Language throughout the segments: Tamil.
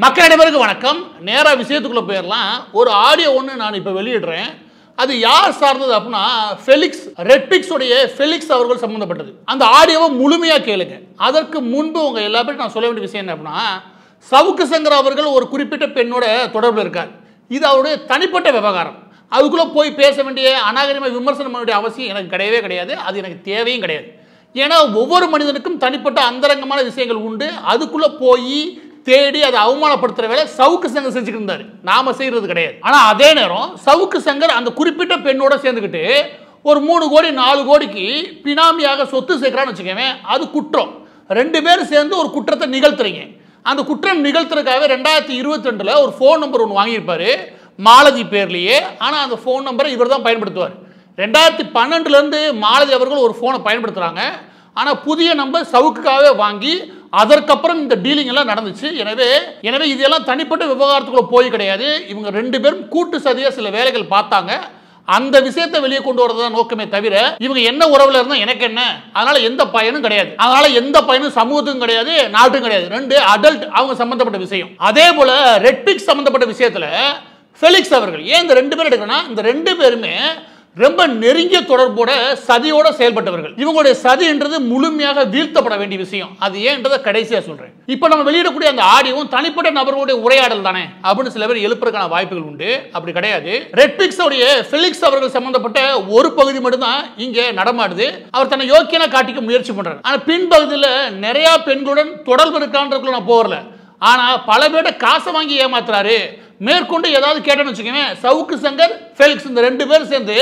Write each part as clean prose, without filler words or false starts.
மக்கள் அனைவருக்கும் வணக்கம். நேரா விஷயத்துக்குள்ள போயிடலாம். ஒரு ஆடியோ ஒன்று நான் இப்போ வெளியிடுறேன். அது யார் சார்ந்தது அப்படின்னா ஃபெலிக்ஸ் ரெட்பிக்ஸ் உடைய ஃபெலிக்ஸ் அவர்கள் சம்பந்தப்பட்டது. அந்த ஆடியோவை முழுமையாக கேளுங்க. அதற்கு முன்பு உங்க எல்லா பேரும் நான் சொல்ல வேண்டிய விஷயம் என்ன அப்படின்னா, சவுக்கு சங்கர் அவர்கள் ஒரு குறிப்பிட்ட பெண்ணோட தொடர்பில் இருக்கார். இது அவருடைய தனிப்பட்ட விவகாரம். அதுக்குள்ளே போய் பேச வேண்டிய அநாகரிகமாக விமர்சனம் பண்ண வேண்டிய அவசியம் எனக்கு கிடையவே கிடையாது. அது எனக்கு தேவையும் கிடையாது. ஏன்னா ஒவ்வொரு மனிதனுக்கும் தனிப்பட்ட அந்தரங்கமான விஷயங்கள் உண்டு. அதுக்குள்ளே போய் தேடி அதை அவமானப்படுத்துற வேலை சவுக்கு சங்கர் செஞ்சுட்டு இருந்தாரு. நாம செய்யறது கிடையாது. ஆனா அதே நேரம் சவுக்கு சங்கர் அந்த குறிப்பிட்ட பெண்ணோட சேர்ந்துக்கிட்டு ஒரு 3 கோடி 4 கோடிக்கு பினாமியாக சொத்து சேர்க்கிறான்னு வச்சுக்கவே, அது குற்றம். 2 பேரும் சேர்ந்து ஒரு குற்றத்தை நிகழ்த்துறீங்க. அந்த குற்றம் நிகழ்த்துறதுக்காக 2022 ஒரு ஃபோன் நம்பர் ஒன்று வாங்கியிருப்பாரு மாலதி பேர்லயே. ஆனா அந்த ஃபோன் நம்பரை இவர் தான் பயன்படுத்துவார். 2012 மாலதி அவர்கள் ஒரு ஃபோனை பயன்படுத்துறாங்க. ஆனா புதிய நம்பர் சவுக்குக்காகவே வாங்கி அதற்கப்புறம் இந்த டீலிங் எல்லாம் நடந்துச்சு. எனவே இதெல்லாம் தனிப்பட்ட விவகாரத்துக்குள்ள போய் கிடையாது. இவங்க 2 பேரும் கூட்டு சதியா சில வேலைகள் பார்த்தாங்க. அந்த விஷயத்தை வெளியே கொண்டு வரதான் நோக்கமே தவிர இவங்க என்ன உறவுல இருந்தா எனக்கு என்ன, அதனால எந்த பயனும் கிடையாது. அதனால எந்த பயனும் சமூகத்துக்கும் கிடையாது, நாட்டுக்கும் கிடையாது. 2 அடல்ட் அவங்க சம்பந்தப்பட்ட விஷயம். அதே போல ரெட்பிக்ஸ் சம்பந்தப்பட்ட விஷயத்துல ஃபெலிக்ஸ் அவர்கள் ஏன் இந்த 2 பேர் எடுக்கணும்னா, இந்த 2 பேருமே ரொம்ப நெருங்கிய தொடர்போட சதியோட செயல்பட்டவர்கள். இவங்களுடைய சதின்றது முழுமையாக வீழ்த்தப்பட வேண்டிய விஷயம். அது ஏன்றதை கடைசியா சொல்றேன். இப்போ நம்ம வெளியிடக்கூடிய அந்த ஆடியோவும் தனிப்பட்ட நபர்களுடைய உரையாடல் தானே அப்படின்னு சில பேர் எழுப்புறதுக்கான வாய்ப்புகள் உண்டு. அப்படி கிடையாது. ரெட்பிக்ஸ் உடைய ஃபெலிக்ஸ் அவர்கள் சம்பந்தப்பட்ட ஒரு பகுதி மட்டும்தான் இங்க நடமாடுது. அவர் தன்னை யோக்கியனா காட்டிக்க முயற்சி பண்றாரு. ஆனா பின்பகுதியில் நிறைய பெண்களுடன் தொடர்பு இருக்கான்றதுக்குள்ள நான் போறல. ஆனா பல பேர்ட்ட காசை வாங்கி ஏமாத்துறாரு. மேற்கொண்டு ஏதாவது கேட்டேன்னு வச்சுக்கோங்க, சவுக்கு சங்கர் ஃபெலிக்ஸ் இந்த 2 பேரும் சேர்ந்து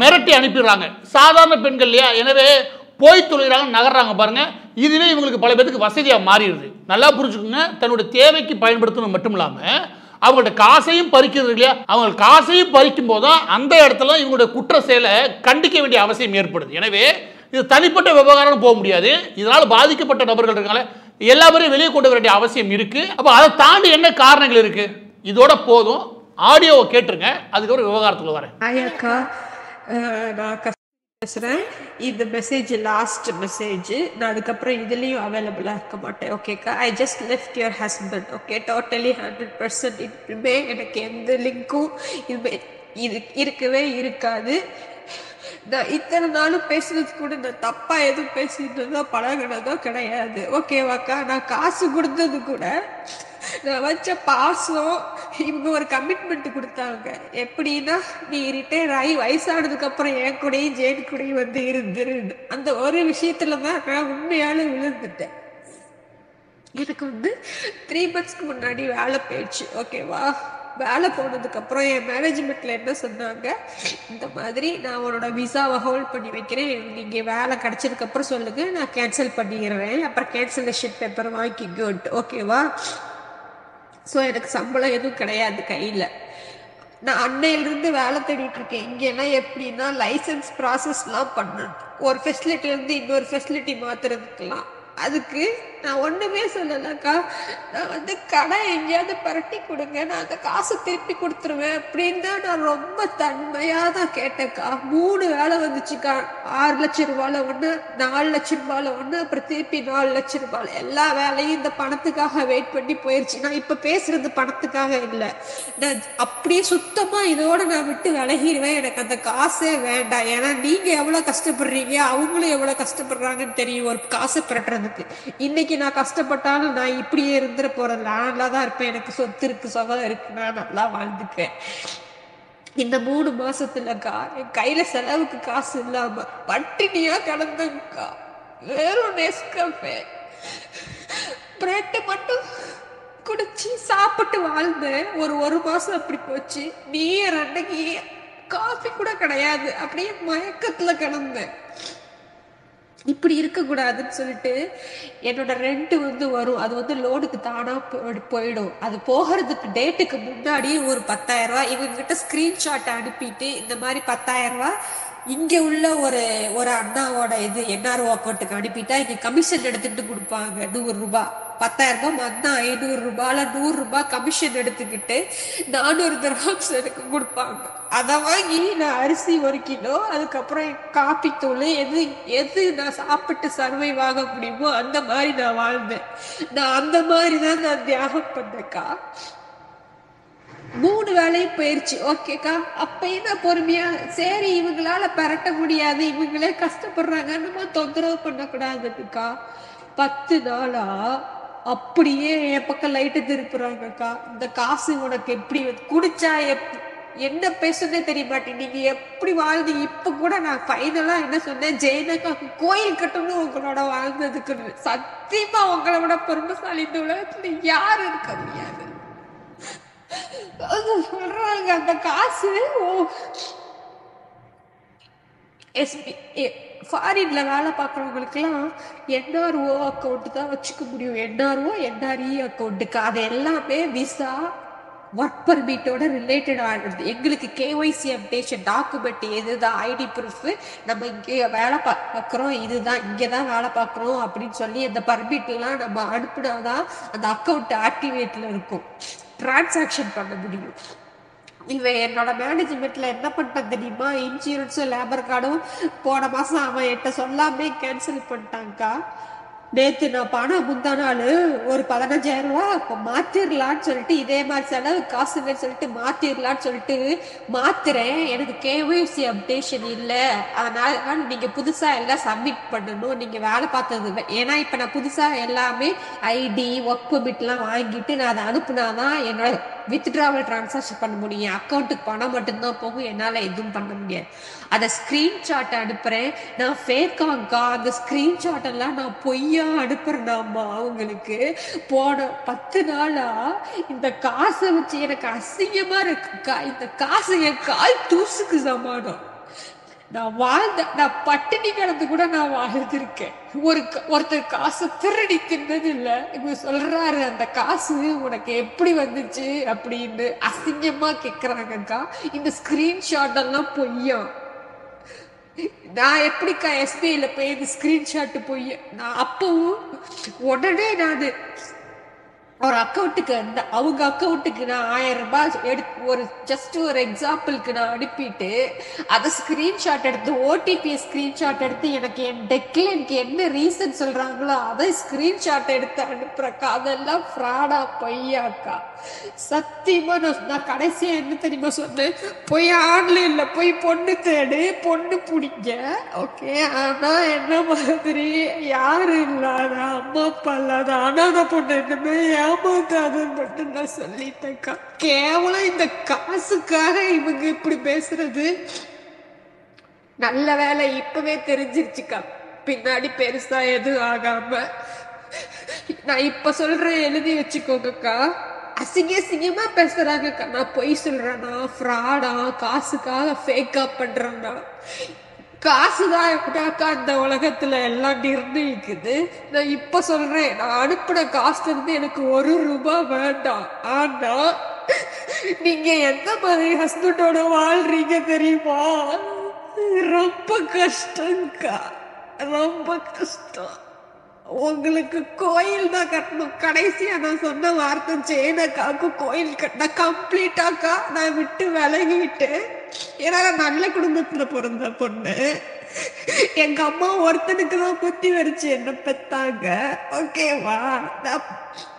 மிரட்டி அனுப்பிடுறாங்க. சாதாரண பெண்கள் இல்லையா, எனவே போய் தொழிலாக நகர்றாங்க பாருங்க. இதுவே இவங்களுக்கு பல பேருக்கு வசதியாக மாறிடுது. நல்லா புரிஞ்சுக்கோங்க. தன்னுடைய தேவைக்கு பயன்படுத்தணும் மட்டும் இல்லாமல் அவங்கள்ட்ட காசையும் பறிக்கிறது இல்லையா, அவங்க காசையும் பறிக்கும் போதுதான் அந்த இடத்துல இவங்களுடைய குற்ற செயலை கண்டிக்க வேண்டிய அவசியம் ஏற்படுது. எனவே இது தனிப்பட்ட விவகாரம் போக முடியாது. இதனால் பாதிக்கப்பட்ட நபர்கள் இருக்காங்க, எல்லா பேரையும் வெளியே கொண்டு வர வேண்டிய அவசியம் இருக்கு. அப்போ அதை தாண்டி என்ன காரணங்கள் இருக்கு, இதோட போதும். ஆடியோவை கேட்டுருங்க, அதுக்கப்புறம் விவகாரத்துக்குள்ள வரேன். ஐயாக்கா, நான் பேசுகிறேன். இந்த மெசேஜ் லாஸ்ட் மெசேஜ். நான் அதுக்கப்புறம் இதுலேயும் அவைலபிளாக இருக்க மாட்டேன். ஓகேக்கா, I just left your husband. Okay, totally 100% இதுமே எனக்கு எந்த லிங்க்கும் இது இருக்கவே இருக்காது. நான் இத்தனை நாளும் பேசுனது கூட நான் தப்பா எதுவும் பேசிட்டு பழகினதோ கிடையாது. ஓகேவாக்கா, நான் காசு கொடுத்தது கூட நான் வச்ச பாசம். இவங்க ஒரு கமிட்மெண்ட் கொடுத்தாங்க. எப்படின்னா, நீ ரிட்டையர் ஆகி வயசானதுக்கு அப்புறம் என் கூடயும் ஜெயின் கூடயும் வந்து இருந்துரு. அந்த ஒரு விஷயத்துலதான் நான் உண்மையால விழுந்துட்டேன். எனக்கு 3 monthsக்கு முன்னாடி வேலை போயிடுச்சு. ஓகேவா, வேலை போனதுக்கு அப்புறம் என் மேனேஜ்மெண்ட்ல என்ன சொன்னாங்க, இந்த மாதிரி நான் உன்னோட விசாவை ஹோல்ட் பண்ணி வைக்கிறேன், நீங்க வேலை கிடைச்சதுக்கு அப்புறம் சொல்லுங்க, நான் கேன்சல் பண்ணிடுறேன், அப்புறம் கேன்சலேஷன் பேப்பர் வாங்கிக்கோ. ஓகேவா, ஸோ எனக்கு சம்பளம் எதுவும் கிடையாது கையில். நான் அன்னையிலிருந்து வேலை தேடிட்டு இருக்கேன். இங்கெல்லாம் எப்படின்னா லைசன்ஸ் ப்ராசஸ்லாம் பண்ணணும். ஒரு ஃபெசிலிட்டிலேருந்து இன்னொரு ஃபெசிலிட்டி மாற்றுறதுக்கெல்லாம். அதுக்கு நான் ஒன்றுமே சொல்லலைக்கா. நான் கடை எங்கேயாவது பரட்டி கொடுங்க, நான் அந்த காசை திருப்பி கொடுத்துருவேன் அப்படின்னு தான் நான் ரொம்ப தன்மையாக தான் கேட்டேக்கா. 3 வேலை வந்துச்சுக்கா. 6 லட்சம் ரூபாயில் ஒன்று, 4 லட்சம் ரூபாயில் ஒன்று, அப்புறம் திருப்பி 4 லட்சம் ரூபாயில். எல்லா வேலையும் இந்த பணத்துக்காக வெயிட் பண்ணி போயிடுச்சு. நான் இப்போ பேசுறது பணத்துக்காக இல்லை. நான் அப்படியே சுத்தமாக இதோட நான் விட்டு விலகிடுவேன். எனக்கு அந்த காசே வேண்டாம். ஏன்னா நீங்கள் எவ்வளோ கஷ்டப்படுறீங்க, அவங்களும் எவ்வளோ கஷ்டப்படுறாங்கன்னு தெரியும் ஒரு காசை பிரட்டுறதுக்கு. இன்னைக்கு நான் கஷ்டப்பட்டாலும் நான் இப்படியே இருந்துட போறேன். நல்லா தான் இருப்பேன், எனக்கு சொத்து இருக்கு, சுகம் இருக்கு, நான் நல்லா வாழ்ந்துக்குவேன். இந்த 3 மாசத்துலக்கா என் கையில செலவுக்கு காசு இல்லாம பட்டினியா கிடந்தேன்க்கா. வெறும் நெஸ்கஃபே பிரெட் மட்டும் குடிச்சு சாப்பிட்டு வாழ்ந்தேன். ஒரு மாசம் அப்படி போச்சு. நீ அன்னைக்கு காஃபி கூட கிடையாது, அப்படியே மயக்கத்துல கிடந்தேன். இப்படி இருக்கக்கூடாதுன்னு சொல்லிட்டு என்னோட ரெண்ட் வரும். அது லோனுக்கு தானா போயிடும். அது போகிறதுக்கு டேட்டுக்கு முன்னாடி ஒரு 10,000 ரூபாய் இவங்ககிட்ட ஸ்கிரீன்ஷாட் அனுப்பிட்டு, இந்த மாதிரி 10,000 ரூபாய் இங்க உள்ள ஒரு அண்ணாவோட என்ஆர்ஓ அக்கௌண்ட்டுக்கு அனுப்பிட்டா இங்க கமிஷன் எடுத்துட்டு கொடுப்பாங்க 100 ரூபாய். 10,000 ரூபாய் மொத்தம் 500 ரூபாய் 100 ரூபாய் கமிஷன் எடுத்துக்கிட்டு 400 திர்ஹம்ஸ் எனக்கு கொடுப்பாங்க. அதை வாங்கி நான் அரிசி 1 கிலோ, அதுக்கப்புறம் காப்பி தூள், எது நான் சாப்பிட்டு சர்வைவ் ஆக முடியுமோ அந்த மாதிரி நான் வாழ்ந்தேன். நான் அந்த மாதிரி தான் நான் தியாகம் பண்ணேக்கா. 3 வேலையும் போயிருச்சு. ஓகேக்கா, அப்ப என்ன பொறுமையா சரி இவங்களால பரட்ட முடியாது, இவங்களே கஷ்டப்படுறாங்க, நம்ம தொந்தரவு பண்ணக்கூடாதுக்கா. 10 நாளா அப்படியே என் பக்கம் லைட்டு திருப்புறாங்கக்கா. இந்த காசு உனக்கு எப்படி குடிச்சா என்ன பேசுனே தெரிய மாட்டேன், நீங்க எப்படி வாழ்ந்து. இப்ப கூட நான் ஃபைனலா என்ன சொன்னேன், ஜெயனக்காக்கு கோயில் கட்டணும் உங்களோட வாழ்ந்ததுக்கு. சத்தியமா உங்களை விட பெருமைசாலி இந்த உலகத்துல யாரும் இருக்க முடியாது. சொல்றாங்க அந்த காசு ஃபாரின்ல வேலை பார்க்குறவங்களுக்கு எல்லாம் NRO அக்கௌண்ட் தான் வச்சுக்க முடியும். NRO NRE அக்கௌண்ட்டுக்கு அது எல்லாமே விசா ஒர்க் பர்மிட்டோட ரிலேட்டட் ஆனது. எங்களுக்கு KYC அப்டேஷன் டாக்குமெண்ட் எதுதான், ஐடி ப்ரூஃப், நம்ம இங்கே வேலை பார்க்குறோம், இதுதான் இங்கே தான் வேலை பார்க்குறோம் அப்படின்னு சொல்லி அந்த பர்மிட்லாம் நம்ம அனுப்புனாதான் அந்த அக்கௌண்ட் ஆக்டிவேட்ல இருக்கும், டிரான்சாக்ஷன் பண்ண முடியும். இவன் என்னோட மேனேஜ்மெண்ட்ல என்ன பண்ணிட்டான் தெரியுமா, இன்சூரன்ஸும் லேபர் கார்டும் போன மாசம் அவன் என்கிட்ட சொல்லாமே கேன்சல் பண்ணிட்டாங்கக்கா. நேத்து நான் பணம் முந்தா நாள் ஒரு 15,000 ரூபாய் அப்ப மாத்திரலான்னு சொல்லிட்டு, இதே மாதிரி செலவு காசுன்னு சொல்லிட்டு மாத்திரலான்னு சொல்லிட்டு மாத்துறேன். எனக்கு KYC அப்டேஷன் இல்லை, அதனால நீங்க புதுசா எல்லாம் சப்மிட் பண்ணணும், நீங்க வேலை பார்த்தது. ஏன்னா இப்ப நான் புதுசா எல்லாமே ஐடி ஒர்க் பெர்மிட்லாம் வாங்கிட்டு நான் அதை அனுப்புனாதான் என்னோட வித்ட்ராவல் டிரான்சாக்ஷன் பண்ண முடியும். அக்கௌண்ட்டுக்கு பணம் மட்டும்தான் போகும், என்னால எதுவும் பண்ண முடியாது. அதை ஸ்கிரீன்ஷாட் அனுப்புறேன், நான் ஃபேக்காங்கா. அந்த ஸ்கிரீன்ஷாட் எல்லாம் நான் பொய்யா அனுப்புறேனாமா அவங்களுக்கு. போன 10 நாளா இந்த காசை வச்சு எனக்கு அசிங்கமா இருக்குக்கா. இந்த காசு என் கால் தூசுக்கு சமானம். நான் பட்டினி கிடந்து கூட நான் வாழ்ந்திருக்கேன். ஒருத்தர் காசு திருடி தின்னது இல்லை. இவங்க சொல்றாரு அந்த காசு உனக்கு எப்படி வந்துச்சு அப்படின்னு அசிங்கமா கேக்குறாங்கக்கா. இந்த ஸ்கிரீன்ஷாட் எல்லாம் பொய்யா. நான் எப்படிக்கா SBIல போய் இந்த ஸ்கிரீன்ஷாட் பொய்யா. நான் அப்பவும் உடனே நான் ஒரு அக்கௌண்ட்டுக்கு அவங்க அக்கௌண்ட்டுக்கு நான் 1000 ரூபாய் ஜஸ்ட் ஒரு எக்ஸாம்பிளுக்கு நான் அனுப்பிட்டு அதை ஸ்கிரீன்ஷாட் எடுத்து OTP ஸ்கிரீன்ஷாட் எடுத்து எனக்கு என் டெக்லைனுக்கு என்ன ரீசன் சொல்றாங்களோ அதை ஸ்கிரீன்ஷாட் எடுத்து அனுப்புறக்கா. அதெல்லாம் ஃப்ராடா பொய்யாக்கா. சத்தியமா நான் கடைசியா என்ன தெரியுமா சொன்னேன், போய் ஆன்லைன்ல போய் பொண்ணு தேடு, பொண்ணு பிடிங்க. ஓகே, ஆனா என்ன மாதிரி யாரு இல்லாத அம்மா அப்பா இல்லாத அனாதை பொண்ணு என்னமே ஏமாத்தாதுன்னு மட்டும் நான் சொல்லிட்டேன்க்கா. கேவலம் இந்த காசுக்காக இவங்க இப்படி பேசுறது. நல்ல வேலை இப்பவே தெரிஞ்சிருச்சுக்கா, பின்னாடி பெருசா எதுவும் ஆகாம. நான் இப்ப சொல்றேன், எழுதி வச்சுக்கோங்கக்கா. அசிங்கமா பேசுறாங்கக்கா. நான் பொய் சொல்றேன்னா, ஃப்ராடா, காசுக்காக ஃபேக்கா பண்றேன்னா, காசுதான் எப்படியாக்கா இந்த உலகத்துல எல்லாம் நிர்ணயிக்குது. நான் இப்ப சொல்றேன், நான் அனுப்பின காசுல இருந்து எனக்கு 1 ரூபாய் வேண்டாம். ஆனா நீங்க எந்த மாதிரி ஹஸ்பண்டோட வாழ்றீங்க தெரியுமா? ரொம்ப கஷ்டம்க்கா, ரொம்ப கஷ்டம். உங்களுக்கு கோயில் தான் கட்டணும். கடைசியா நான் சொன்ன வார்த்தை, ஜெயனக்காக்கு கோயில் கட்டின கம்ப்ளீட்டாக்கா நான் விட்டு விலகிட்டு. ஏன்னா நான் நல்ல குடும்பத்துல பிறந்த பொண்ணு. எங்க அம்மா ஒருத்தனுக்கு தான் புத்தி வரிச்சு என்ன பெத்தாங்க. ஓகேவா, நான்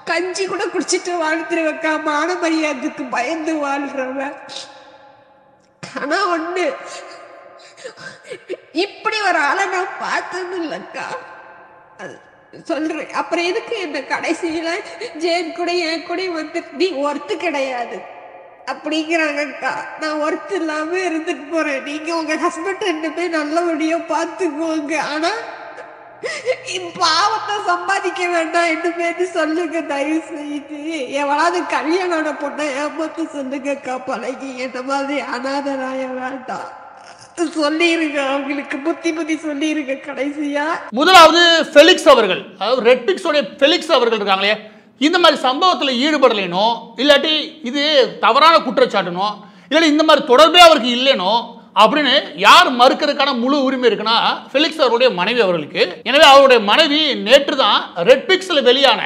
கஞ்சி கூட குடிச்சிட்டு வாழ்த்துருவேக்கா. மான மரியாதைக்கு பயந்து வாழ்றவ. ஆனா ஒண்ணு, இப்படி ஒரு ஆளை நான் பார்த்தது இல்லைக்கா. சொல்றேன். அப்புறம் எதுக்கு என்ன கடைசியில ஜெயன் கூட என் கூட வந்து நீ ஒர்த்து கிடையாது அப்படிங்கிறாங்கக்கா. நான் ஒர்த்து இல்லாம இருந்துட்டு போறேன். நீங்க உங்க ஹஸ்பண்ட் 2 பேரும் நல்லபடியா பாத்துக்கோங்க. ஆனா பாவத்தை சம்பாதிக்க வேண்டாம் 2 பேரும் சொல்லுங்க தயவு செய்து. எவளாவது கல்யாணம் பொண்ணை ஏமாத்த சொல்லுங்கக்கா. பழகி என்ன மாதிரி அனாதராய வேண்டாம் சொல்லிருங்க. அவங்களுக்கு புத்தி சொல்லிருங்க. கடைசியா முதலாவது ஃபெலிக்ஸ் அவர்கள், அதாவது ரெட்பிக்ஸோட ஃபெலிக்ஸ் அவர்கள் இருக்காங்களே, இந்த மாதிரி சம்பவத்தில் ஈடுபடலைனோ, இல்லாட்டி இது தவறான குற்றச்சாட்டுனோ, இல்லாட்டி இந்த மாதிரி தொடர்பே அவருக்கு இல்லைனோ அப்படின்னு யார் மறுக்கிறதுக்கான முழு உரிமை இருக்குன்னா ஃபெலிக்ஸ் அவருடைய மனைவி அவர்களுக்கு. எனவே அவருடைய மனைவி நேற்று தான் ரெட்பிக்ஸில் வெளியான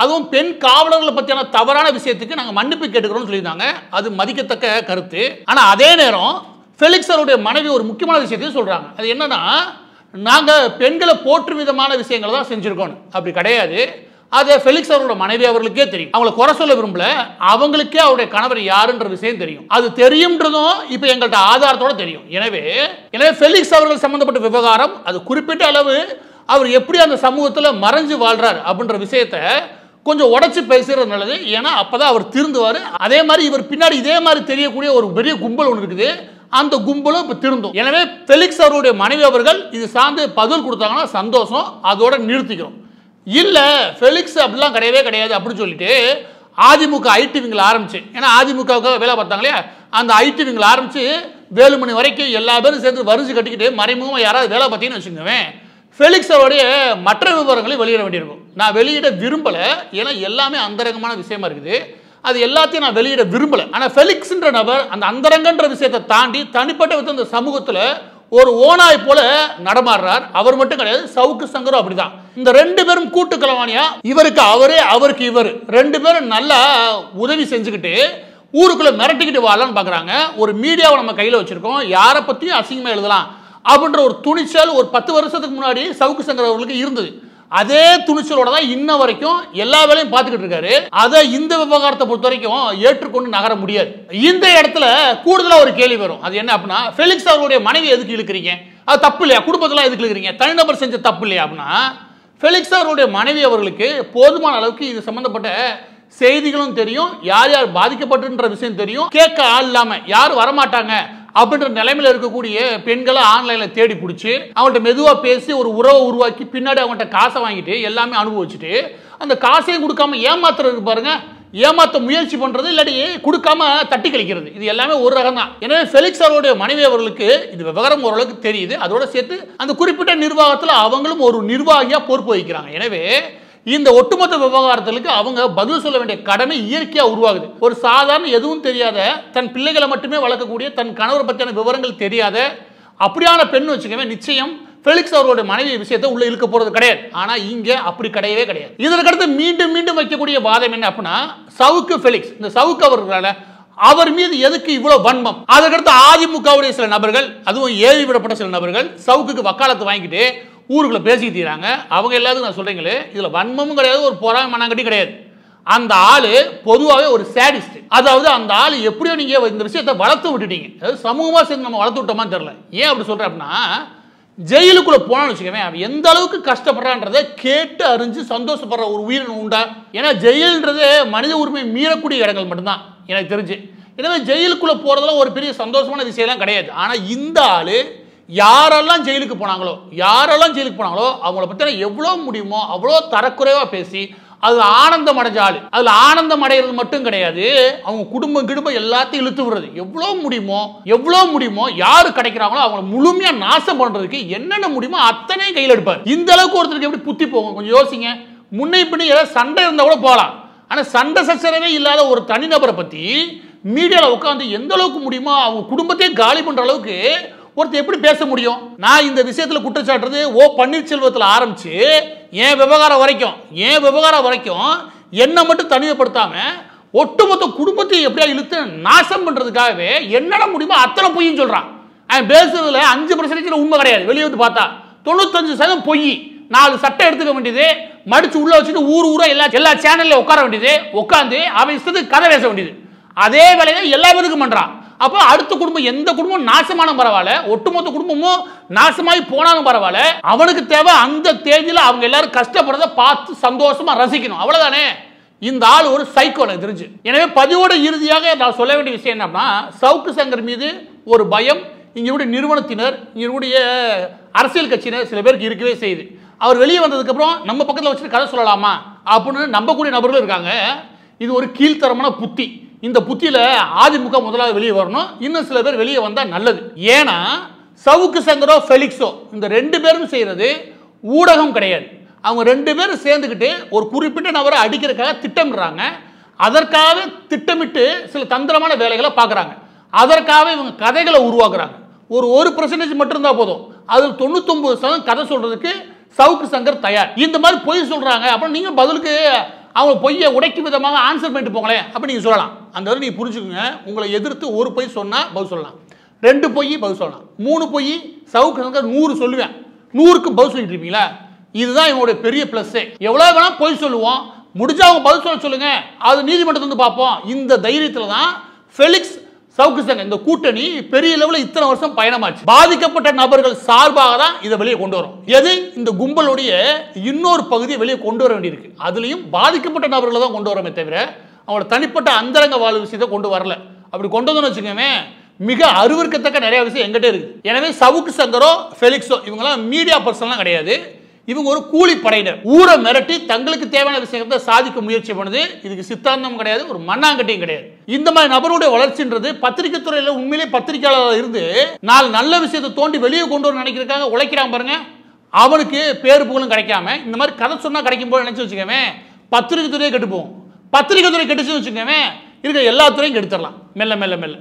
அதுவும் பெண் காவலர்களை பற்றியான தவறான விஷயத்துக்கு நாங்கள் மன்னிப்பு கேட்டுக்கிறோம்னு சொல்லியிருந்தாங்க. அது மதிக்கத்தக்க கருத்து. ஆனால் அதே நேரம் ஃபெலிக்ஸ் அவருடைய மனைவி ஒரு முக்கியமான விஷயத்தையும் சொல்கிறாங்க. அது என்னன்னா, நாங்கள் பெண்களை போற்றும் விதமான விஷயங்களை தான் செஞ்சுருக்கோம். அப்படி கிடையாது. அதை ஃபெலிக்ஸ் அவரோட மனைவி அவர்களுக்கே தெரியும். அவங்கள குறை சொல்ல விரும்பல, அவங்களுக்கே அவருடைய கணவர் யாருன்ற விஷயம் தெரியும். அது தெரியும்ன்றதும் இப்போ எங்கள்கிட்ட ஆதாரத்தோட தெரியும். எனவே ஃபெலிக்ஸ் அவர்கள் சம்பந்தப்பட்ட விவகாரம் அது குறிப்பிட்ட அளவு அவர் எப்படி அந்த சமூகத்தில் மறைஞ்சு வாழ்றார் அப்படின்ற விஷயத்த கொஞ்சம் உடச்சி பேசுறது நல்லது. ஏன்னா அப்பதான் அவர் திருந்துவார். அதே மாதிரி இவர் பின்னாடி இதே மாதிரி தெரியக்கூடிய ஒரு பெரிய கும்பல் ஒன்று இருக்குது. அந்த கும்பலும் இப்போ திருந்தும். எனவே ஃபெலிக்ஸ் அவருடைய மனைவி அவர்கள் இது சார்ந்து பதில் கொடுத்தாங்கன்னா சந்தோஷம், அதோட நிறுத்திக்கிறோம். இல்லை ஃபெலிக்ஸ் அப்படிலாம் கிடையவே கிடையாது அப்படின்னு சொல்லிட்டு அதிமுக ஐடி விங்கில் ஆரம்பிச்சு, ஏன்னா அதிமுகவுக்காக வேலை பார்த்தாங்களே, அந்த ஐடி விங்கில் ஆரம்பிச்சு வேலுமணி வரைக்கும் எல்லா பேரும் சேர்ந்து வரிஞ்சு கட்டிக்கிட்டு மறைமுகமாக யாராவது வேலை பார்த்தீங்கன்னு வச்சுக்கோவேன், ஃபெலிக்ஸ் அவருடைய மற்ற விவரங்களை வெளியிட வேண்டியிருக்கும். நான் வெளியிட விரும்பலை, ஏன்னா எல்லாமே அந்தரங்கமான விஷயமா இருக்குது. அது எல்லாத்தையும் நான் வெளியிட விரும்பலை. ஆனால் ஃபெலிக்ஸ்ன்ற நபர் அந்த அந்தரங்கன்ற விஷயத்தை தாண்டி தனிப்பட்ட விதத்தில் இந்த சமூகத்தில் ஒரு ஓனாய் போல நடமாடுறார். அவர் மட்டும் கிடையாது, சவுக்கு சங்கரும் அப்படிதான். இந்த ரெண்டு பேரும் கூட்டு கலவாணியா, இவருக்கு அவரே அவருக்கு இவர் ரெண்டு பேரும் நல்லா உதவி செஞ்சுக்கிட்டு ஊருக்குள்ள மிரட்டிக்கிட்டு வாழலான்னு பார்க்குறாங்க. ஒரு மீடியாவை நம்ம கையில் வச்சிருக்கோம், யாரை பற்றியும் அசிங்கமாக எழுதலாம் அப்படின்ற ஒரு துணிச்சல் ஒரு 10 வருஷத்துக்கு முன்னாடி சவுக்கு சங்கர் அவர்களுக்கு இருந்தது. அதே துணிச்சலோட தான் இன்ன வரைக்கும் எல்லா வேலையும் பார்த்துக்கிட்டு இருக்காரு. அதை இந்த விவகாரத்தை பொறுத்த வரைக்கும் ஏற்றுக்கொண்டு நகர முடியாது. இந்த இடத்துல கூடுதலா ஒரு கேள்வி வரும். அது என்ன அப்படின்னா, ஃபெலிக்ஸ் அவருடைய மனைவி எதுக்கு இழுக்கிறீங்க? அது தப்பு இல்லையா? குடும்பத்தெல்லாம் எதுக்கு இழுக்கிறீங்க? தனிநபர் செஞ்ச தப்பு இல்லையா? அப்படின்னா ஃபெலிக்ஸ் அவருடைய மனைவி அவர்களுக்கு போதுமான அளவுக்கு இது சம்பந்தப்பட்ட செய்திகளும் தெரியும், யார் யார் பாதிக்கப்பட்டுன்ற விஷயம் தெரியும். கேட்க ஆள் இல்லாம யாரும் வரமாட்டாங்க அப்படின்ற நிலைமையில் இருக்கக்கூடிய பெண்களை ஆன்லைனில் தேடி பிடிச்சி அவங்கள்ட்ட மெதுவாக பேசி ஒரு உறவை உருவாக்கி பின்னாடி அவங்கள்ட்ட காசை வாங்கிட்டு எல்லாமே அனுபவிச்சுட்டு அந்த காசையும் கொடுக்காம ஏமாத்துறது பாருங்க, ஏமாத்த முயற்சி பண்றது, இல்லாட்டி கொடுக்காம தட்டி கழிக்கிறது, இது எல்லாமே ஒரு ரகம் தான். எனவே ஃபெலிக்ஸ் அவருடைய மனைவி அவர்களுக்கு இது விவகாரம் ஓரளவுக்கு தெரியுது. அதோட சேர்த்து அந்த குறிப்பிட்ட நிர்வாகத்தில் அவங்களும் ஒரு நிர்வாகியாக பொறுப்பு வகிக்கிறாங்க. எனவே இந்த ஒட்டுமொத்த விவகாரத்துக்கு அவங்க பதில் சொல்ல வேண்டிய கடமை இயற்கையாக உருவாகுது. ஒரு சாதாரண எதுவும் தெரியாத, தன் பிள்ளைகளை மட்டுமே வளர்க்கக்கூடிய, தன் கணவரை பற்றியான விவரங்கள் தெரியாத அப்படியான பெண் வச்சுக்கவே நிச்சயம் ஃபெலிக்ஸ் அவருடைய மனைவி விஷயத்தை உள்ள இழுக்க போறது கிடையாது. ஆனா இங்க அப்படி கிடையவே கிடையாது. இதற்கடுத்து மீண்டும் மீண்டும் வைக்கக்கூடிய வாதம் என்ன அப்படின்னா, சவுக்கு ஃபெலிக்ஸ், இந்த சவுக்கு அவர்களால அவர் மீது எதுக்கு இவ்வளவு வன்மம்? அதற்கடுத்து அதிமுகவுடைய சில நபர்கள், அதுவும் ஏவி விடப்பட்ட சில நபர்கள் சவுக்குக்கு வக்காலத்து வாங்கிட்டு ஊருக்குள்ள பேசி தீராங்க. அவங்க எல்லாத்துக்கும் நான் சொல்றீங்களே, இதுல வன்மமும் கிடையாது, ஒரு பொறாமை மனங்கட்டி கிடையாது. அந்த ஆளு பொதுவாகவே ஒரு சேடிஸ்ட். அதாவது அந்த ஆளு எப்படியோ நீங்க இந்த விஷயத்தை வளர்த்து விட்டுட்டீங்க, அதாவது சமூகமா சேர்ந்து நம்ம வளர்த்து விட்டோமான்னு தெரியல. ஏன் அப்படி சொல்றேன் அப்படின்னா, ஜெயிலுக்குள்ள போனான்னு வச்சுக்கவே அவன் எந்த அளவுக்கு கஷ்டப்படுறான்றதை கேட்டு அறிஞ்சு சந்தோஷப்படுற ஒரு உயிரினம் உண்டா? ஏன்னா ஜெயில்ன்றது மனித உரிமை மீறக்கூடிய இடங்கள் மட்டும்தான் எனக்கு தெரிஞ்சு. எனவே ஜெயிலுக்குள்ள போறதுலாம் ஒரு பெரிய சந்தோஷமான விஷயம்லாம் கிடையாது. ஆனா இந்த ஆளு யாரெல்லாம் ஜெயிலுக்கு போனாங்களோ அவங்கள பத்தி எவ்வளவு முடியுமோ அவ்வளோ தரக்குறைவா பேசி அது ஆனந்தம் அடைஞ்ச ஆளு. அதுல ஆனந்தம் அடைகிறது மட்டும் கிடையாது, அவங்க குடும்பம் எல்லாத்தையும் இழுத்து விடுறது. எவ்வளவு முடியுமோ யாரு கிடைக்கிறாங்களோ அவங்களை முழுமையா நாசம் பண்றதுக்கு என்னென்ன முடியுமோ அத்தனையும் கையில் எடுப்பார். இந்த அளவுக்கு ஒருத்தருக்கு எப்படி புத்தி போகும்? கொஞ்சம் யோசிங்க. முன்னை பின்னே ஏதாவது சண்டை இருந்தா கூட போகலாம், ஆனா சண்டை சச்சரவே இல்லாத ஒரு தனிநபரை பத்தி மீடியால உட்காந்து எந்த அளவுக்கு முடியுமோ அவங்க குடும்பத்தையே காலி பண்ற அளவுக்கு ஒருத்தர் எப்படி பேச முடியும்? நான் இந்த விஷயத்துல குற்றச்சாட்டுறது ஓ பன்னீர்செல்வத்தில் ஆரம்பிச்சு என் விவகாரம் வரைக்கும் என்ன மட்டும் தனிமைப்படுத்தாம ஒட்டுமொத்த குடும்பத்தையும் எப்படியா இழுத்து நாசம் பண்றதுக்காகவே என்னென்ன முடியுமோ அத்தனை பொய்யும் சொல்றான். அவன் பேசுறதுல 5% உண்மை கிடையாது. வெளியே வந்து பார்த்தா 95% பொய். 4 சட்டை எடுத்துக்க வேண்டியது, மடிச்சு உள்ள வச்சுட்டு ஊரா எல்லா சேனல்ல உட்கார வேண்டியது, உட்காந்து அவன் இஷ்டத்துக்கு கதை பேச வேண்டியது. அதே வேலையை எல்லா பேருக்கும் பண்றான். அப்போ அடுத்த குடும்பம் எந்த குடும்பம் நாசமானும் பரவாயில்ல, ஒட்டுமொத்த குடும்பமும் நாசமாயி போனாலும் பரவாயில்ல, அவனுக்கு தேவை அந்த தேதியில் அவங்க எல்லாரும் கஷ்டப்படுறத பார்த்து சந்தோஷமா ரசிக்கணும், அவ்வளவுதானே. இந்த ஆள் ஒரு சைக்கோ எனக்கு தெரிஞ்சு. எனவே பதிவோட இறுதியாக நான் சொல்ல வேண்டிய விஷயம் என்னன்னா, சவுக்கு சங்கர் மீது ஒரு பயம் இங்களுடைய நிறுவனத்தினர், இங்களுடைய அரசியல் கட்சியினர் சில பேருக்கு இருக்கவே செய்யுது. அவர் வெளியே வந்ததுக்கு அப்புறம் நம்ம பக்கத்தில் வச்சுட்டு கதை சொல்லலாமா அப்படின்னு நம்பக்கூடிய நபர்களும் இருக்காங்க. இது ஒரு கீழ்த்தரமான புத்தி. இந்த புத்தியில அதிமுக முதலாவது வெளியே வரணும். இன்னும் சில பேர் வெளியே வந்தா நல்லது. ஏன்னா சவுக்கு சங்கரோ ஃபெலிக்ஸோ இந்த ரெண்டு பேரும் செய்யறது ஊடகம் கிடையாது. அவங்க ரெண்டு பேரும் சேர்ந்துக்கிட்டு ஒரு குறிப்பிட்ட நபரை அடிக்கிறதுக்காக திட்டமிடுறாங்க. அதற்காக திட்டமிட்டு சில தந்திரமான வேலைகளை பார்க்குறாங்க. அதற்காக இவங்க கதைகளை உருவாக்குறாங்க. ஒரு 1% மட்டும் இருந்தால் போதும், அதில் 99% கதை சொல்றதுக்கு சவுக்கு சங்கர் தயார். இந்த மாதிரி பொய் சொல்றாங்க அப்படின்னு நீங்க பதிலுக்கு அவங்க பொய்யை உடைக்கும் விதமாக ஆன்சர் பண்ணிட்டு போங்களேன் அப்போ நீங்கள் சொல்லலாம். அந்த வரை நீங்கள் புரிஞ்சுக்கோங்க. உங்களை எதிர்த்து ஒரு பொய் சொன்னால் பதில் சொல்லலாம், 2 பொய் பதில் சொல்லலாம், 3 பொய் சவுக்கு 100 சொல்லுவேன், 100க்கு பதில் சொல்லிட்டு இருப்பீங்களா? இதுதான் இவங்களுடைய பெரிய ப்ளஸ்ஸே. எவ்வளோ வேணால் பொய் சொல்லுவோம், முடிஞ்சா அவங்க பதில் சொல்ல சொல்லுங்க, அது நீதிமன்றத்தை வந்து பார்ப்போம். இந்த தைரியத்தில் தான் ஃபெலிக்ஸ் சவுக்கு சங்கம் இந்த கூட்டணி பெரிய லெவலில் இத்தனை வருஷம் பயணமாச்சு. பாதிக்கப்பட்ட நபர்கள் சார்பாக தான் இதை வெளியே கொண்டு வரும். எது இந்த கும்பலுடைய இன்னொரு பகுதியை வெளியே கொண்டு வர வேண்டியிருக்கு. அதுலேயும் பாதிக்கப்பட்ட நபர்களை தான் கொண்டு வரமே தவிர அவங்களோட தனிப்பட்ட அந்தரங்க வாழ்வு விஷயத்தை கொண்டு வரல. அப்படி கொண்டு வந்தோம்னு வச்சுக்கோங்க, மிக அருவருக்கத்தக்க நிறைய விஷயம் எங்கிட்ட இருக்கு. எனவே சவுக்கு சங்கரோ ஃபெலிக்ஸோ இவங்கெல்லாம் மீடியா பர்சன்லாம் கிடையாது. இவங்க ஒரு கூலி படையினர். ஊரை மிரட்டி தங்களுக்கு தேவையான விஷயத்தை சாதிக்க முயற்சி பண்ணுது. இதுக்கு சித்தாந்தம் கிடையாது, ஒரு மண்ணாங்கட்டியும் கிடையாது. இந்த மாதிரி நபருடைய வளர்ச்சின்றது பத்திரிகை துறையில் உண்மையிலே பத்திரிகையாளர் இருந்து 4 நல்ல விஷயத்தை தோண்டி வெளியே கொண்டு வர நினைக்கிறதுக்காக உழைக்கிறான் பாருங்க. அவனுக்கு பேரு புகழும் கிடைக்காம இந்த மாதிரி கதை சொன்னா கிடைக்கும் போது நினைச்சு வச்சுக்கவே பத்திரிகை துறையே கெட்டு போகும். பத்திரிகை துறை கெட்டுச்சுன்னு வச்சுக்கவே இருக்க எல்லா துறையும் கெடுத்துடலாம் மெல்ல மெல்ல மெல்ல.